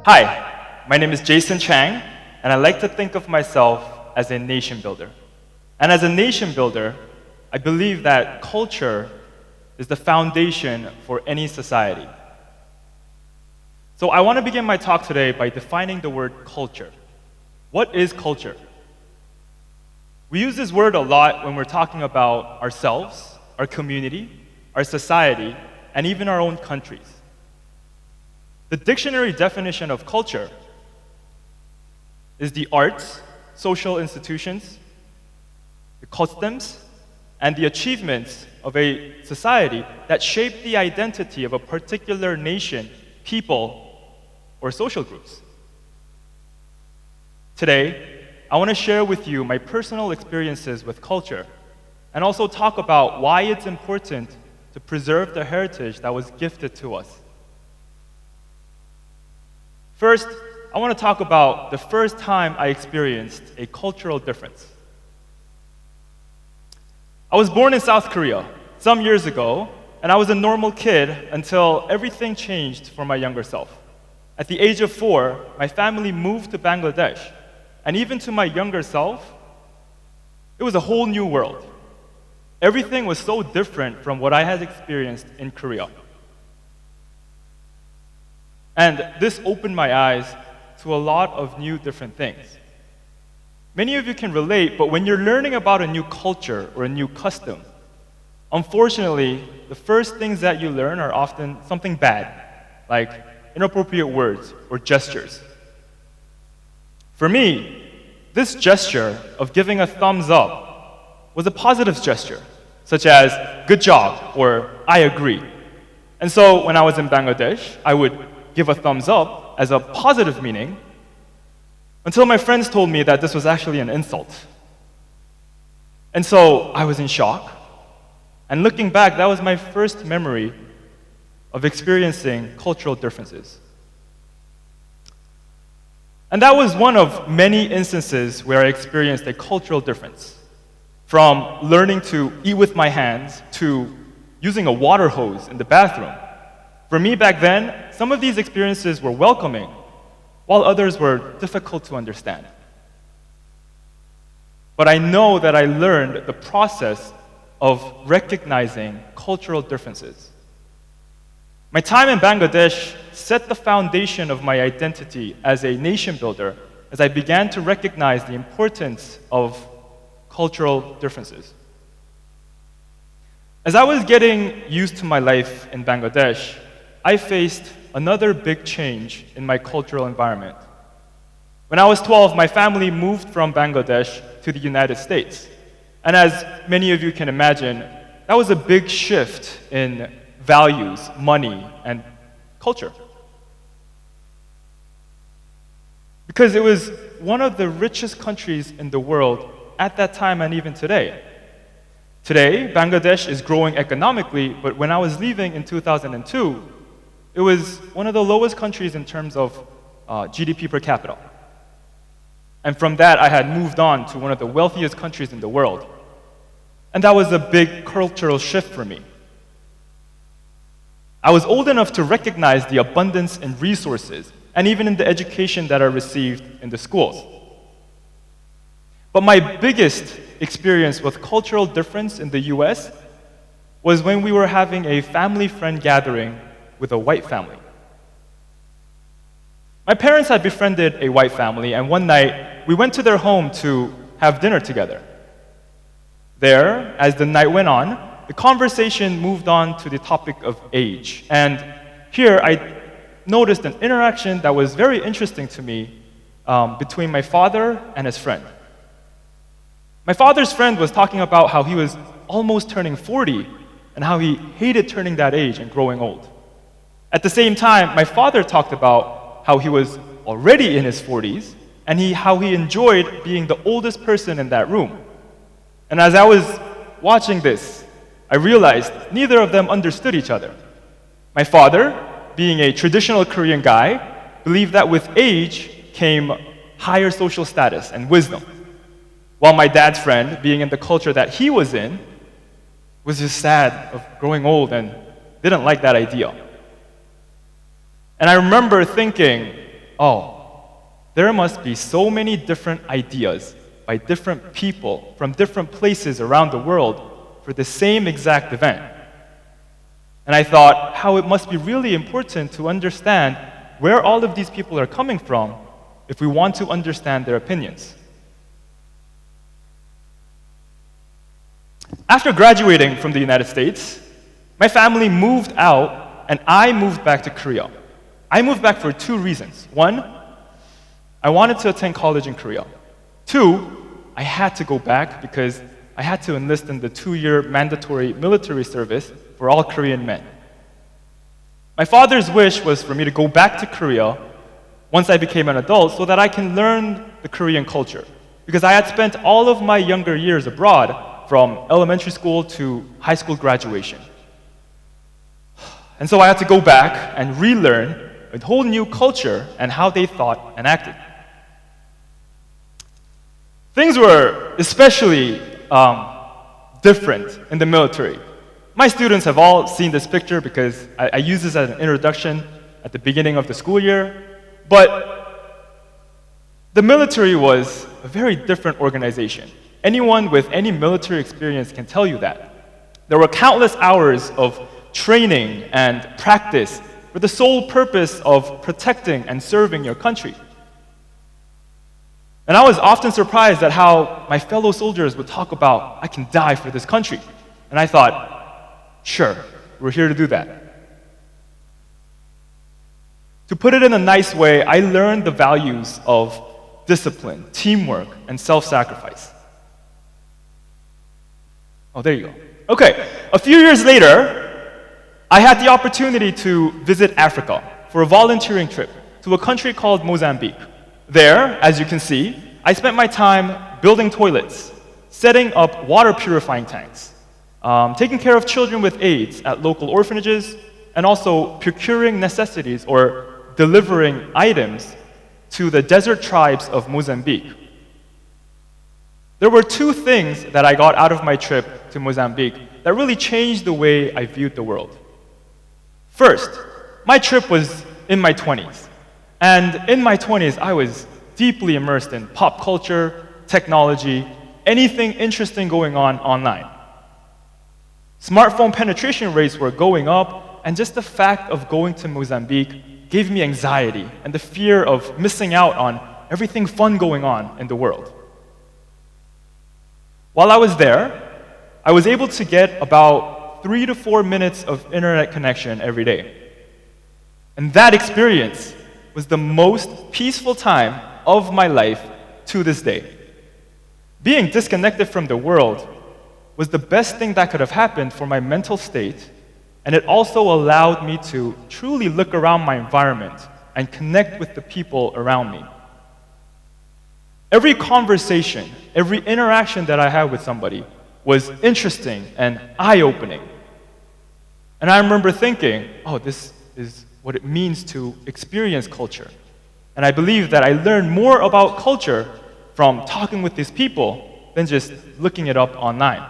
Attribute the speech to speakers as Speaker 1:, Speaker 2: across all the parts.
Speaker 1: Hi, my name is Jason Chang, and I like to think of myself as a nation builder. And as a nation builder, I believe that culture is the foundation for any society. So I want to begin my talk today by defining the word culture. What is culture? We use this word a lot when we're talking about ourselves, our community, our society, and even our own countries. The dictionary definition of culture is the arts, social institutions, the customs, and the achievements of a society that shape the identity of a particular nation, people, or social groups. Today, I want to share with you my personal experiences with culture and also talk about why it's important to preserve the heritage that was gifted to us. First, I want to talk about the first time I experienced a cultural difference. I was born in South Korea some years ago, and I was a normal kid until everything changed for my younger self. At the age of 4, my family moved to Bangladesh, and even to my younger self, it was a whole new world. Everything was so different from what I had experienced in Korea. And this opened my eyes to a lot of new different things. Many of you can relate, but when you're learning about a new culture or a new custom, unfortunately, the first things that you learn are often something bad, like inappropriate words or gestures. For me, this gesture of giving a thumbs up was a positive gesture, such as good job or I agree. And so when I was in Bangladesh, I would give a thumbs up as a positive meaning until my friends told me that this was actually an insult. And so I was in shock. And looking back, that was my first memory of experiencing cultural differences. And that was one of many instances where I experienced a cultural difference, from learning to eat with my hands to using a water hose in the bathroom. For me back then, some of these experiences were welcoming, while others were difficult to understand. But I know that I learned the process of recognizing cultural differences. My time in Bangladesh set the foundation of my identity as a nation builder as I began to recognize the importance of cultural differences. As I was getting used to my life in Bangladesh, I faced another big change in my cultural environment. When I was 12, my family moved from Bangladesh to the United States. And as many of you can imagine, that was a big shift in values, money, and culture. Because it was one of the richest countries in the world at that time and even today. Today, Bangladesh is growing economically, but when I was leaving in 2002, it was one of the lowest countries in terms of GDP per capita. And from that, I had moved on to one of the wealthiest countries in the world. And that was a big cultural shift for me. I was old enough to recognize the abundance in resources and even in the education that I received in the schools. But my biggest experience with cultural difference in the US was when we were having a family friend gathering with a white family. My parents had befriended a white family, and one night we went to their home to have dinner together. There, as the night went on, the conversation moved on to the topic of age. And here I noticed an interaction that was very interesting to me between my father and his friend. My father's friend was talking about how he was almost turning 40 and how he hated turning that age and growing old. At the same time, my father talked about how he was already in his 40s and how he enjoyed being the oldest person in that room. And as I was watching this, I realized neither of them understood each other. My father, being a traditional Korean guy, believed that with age came higher social status and wisdom, while my dad's friend, being in the culture that he was in, was just sad of growing old and didn't like that idea. And I remember thinking, oh, there must be so many different ideas by different people from different places around the world for the same exact event. And I thought how it must be really important to understand where all of these people are coming from if we want to understand their opinions. After graduating from the United States, my family moved out and I moved back to Korea. I moved back for 2 reasons. 1, I wanted to attend college in Korea. 2, I had to go back because I had to enlist in the 2-year mandatory military service for all Korean men. My father's wish was for me to go back to Korea once I became an adult so that I can learn the Korean culture. Because I had spent all of my younger years abroad, from elementary school to high school graduation. And so I had to go back and relearn a whole new culture and how they thought and acted. Things were especially different in the military. My students have all seen this picture because I use this as an introduction at the beginning of the school year. But the military was a very different organization. Anyone with any military experience can tell you that. There were countless hours of training and practice for the sole purpose of protecting and serving your country. And I was often surprised at how my fellow soldiers would talk about, I can die for this country. And I thought, sure, we're here to do that. To put it in a nice way, I learned the values of discipline, teamwork, and self-sacrifice. Oh, there you go. Okay, a few years later, I had the opportunity to visit Africa for a volunteering trip to a country called Mozambique. There, as you can see, I spent my time building toilets, setting up water purifying tanks, taking care of children with AIDS at local orphanages, and also procuring necessities or delivering items to the desert tribes of Mozambique. There were 2 things that I got out of my trip to Mozambique that really changed the way I viewed the world. First, my trip was in my 20s. And in my 20s, I was deeply immersed in pop culture, technology, anything interesting going on online. Smartphone penetration rates were going up, and just the fact of going to Mozambique gave me anxiety and the fear of missing out on everything fun going on in the world. While I was there, I was able to get about 3 to 4 minutes of internet connection every day. And that experience was the most peaceful time of my life to this day. Being disconnected from the world was the best thing that could have happened for my mental state, and it also allowed me to truly look around my environment and connect with the people around me. Every conversation, every interaction that I had with somebody was interesting and eye-opening. And I remember thinking, oh, this is what it means to experience culture. And I believe that I learned more about culture from talking with these people than just looking it up online.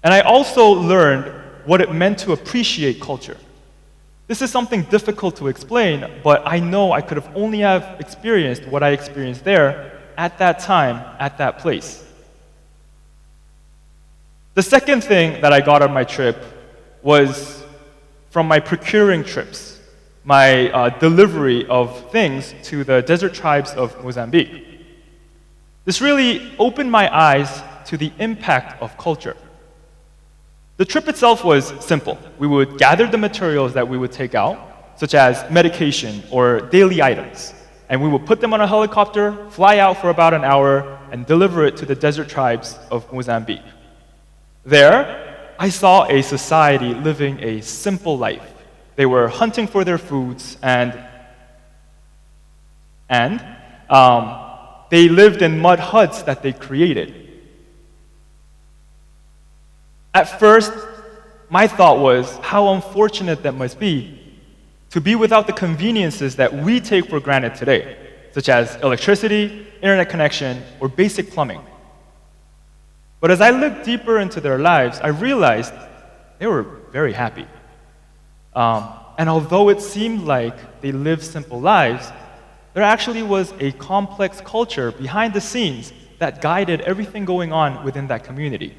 Speaker 1: And I also learned what it meant to appreciate culture. This is something difficult to explain, but I know I could have only have experienced what I experienced there at that time, at that place. The second thing that I got on my trip was from my procuring trips, my delivery of things to the desert tribes of Mozambique. This really opened my eyes to the impact of culture. The trip itself was simple. We would gather the materials that we would take out, such as medication or daily items, and we would put them on a helicopter, fly out for about an hour, and deliver it to the desert tribes of Mozambique. There, I saw a society living a simple life. They were hunting for their foods, and they lived in mud huts that they created. At first, my thought was how unfortunate that must be to be without the conveniences that we take for granted today, such as electricity, internet connection, or basic plumbing. But as I looked deeper into their lives, I realized they were very happy. And although it seemed like they lived simple lives, there actually was a complex culture behind the scenes that guided everything going on within that community.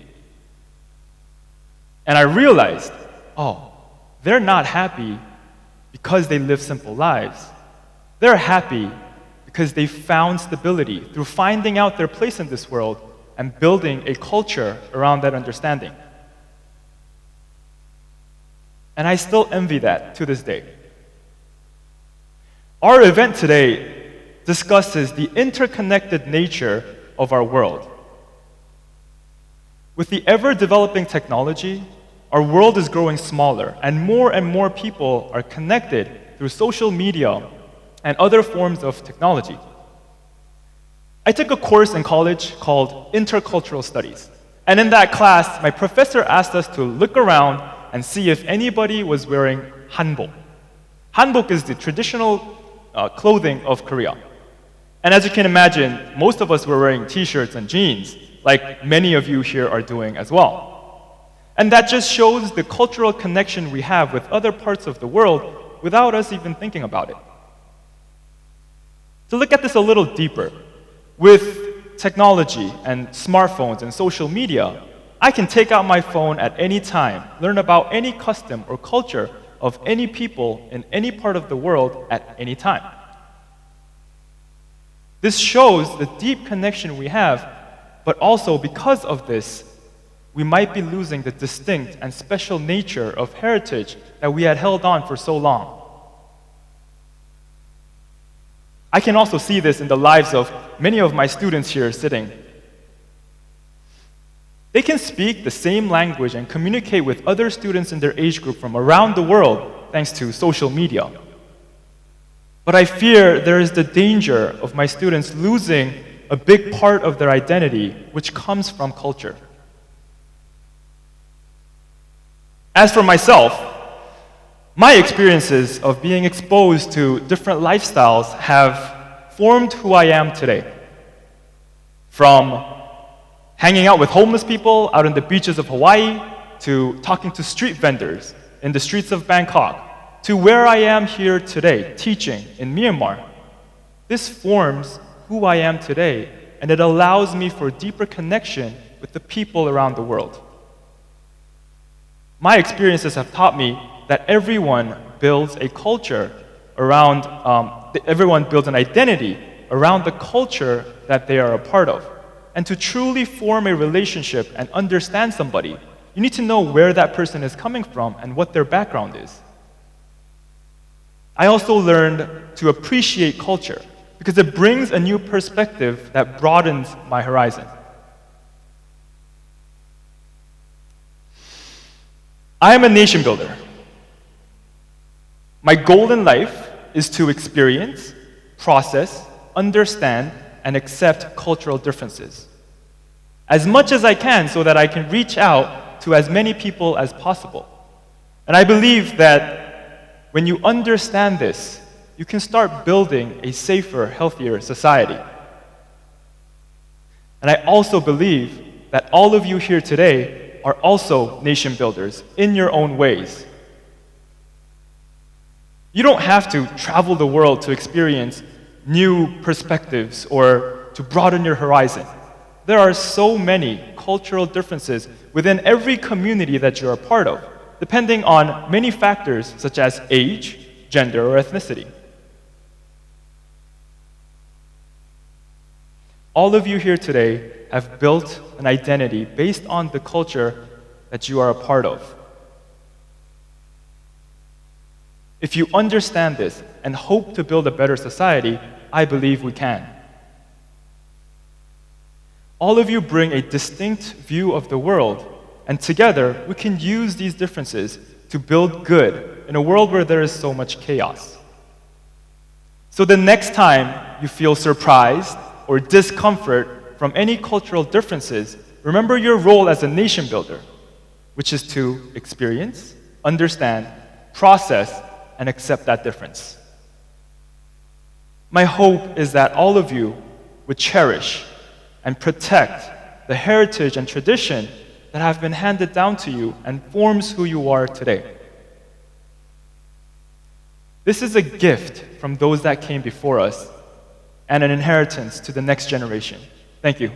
Speaker 1: And I realized, oh, they're not happy because they live simple lives. They're happy because they found stability through finding out their place in this world and building a culture around that understanding. And I still envy that to this day. Our event today discusses the interconnected nature of our world. With the ever-developing technology, our world is growing smaller, and more people are connected through social media and other forms of technology. I took a course in college called Intercultural Studies. And in that class, my professor asked us to look around and see if anybody was wearing hanbok. Hanbok is the traditional clothing of Korea. And as you can imagine, most of us were wearing t-shirts and jeans, like many of you here are doing as well. And that just shows the cultural connection we have with other parts of the world without us even thinking about it. To look at this a little deeper, with technology and smartphones and social media, I can take out my phone at any time, learn about any custom or culture of any people in any part of the world at any time. This shows the deep connection we have, but also because of this, we might be losing the distinct and special nature of heritage that we had held on for so long. I can also see this in the lives of many of my students here sitting. They can speak the same language and communicate with other students in their age group from around the world thanks to social media. But I fear there is the danger of my students losing a big part of their identity, which comes from culture. As for myself, my experiences of being exposed to different lifestyles have formed who I am today. From hanging out with homeless people out on the beaches of Hawaii, to talking to street vendors in the streets of Bangkok, to where I am here today, teaching in Myanmar. This forms who I am today, and it allows me for deeper connection with the people around the world. My experiences have taught me that everyone builds a culture around, everyone builds an identity around the culture that they are a part of. And to truly form a relationship and understand somebody, you need to know where that person is coming from and what their background is. I also learned to appreciate culture because it brings a new perspective that broadens my horizon. I am a nation builder. My goal in life is to experience, process, understand, and accept cultural differences as much as I can so that I can reach out to as many people as possible. And I believe that when you understand this, you can start building a safer, healthier society. And I also believe that all of you here today are also nation builders in your own ways. You don't have to travel the world to experience new perspectives or to broaden your horizon. There are so many cultural differences within every community that you're a part of, depending on many factors such as age, gender, or ethnicity. All of you here today have built an identity based on the culture that you are a part of. If you understand this and hope to build a better society, I believe we can. All of you bring a distinct view of the world, and together we can use these differences to build good in a world where there is so much chaos. So the next time you feel surprised or discomfort from any cultural differences, remember your role as a nation builder, which is to experience, understand, process, and accept that difference. My hope is that all of you would cherish and protect the heritage and tradition that have been handed down to you and forms who you are today. This is a gift from those that came before us and an inheritance to the next generation. Thank you.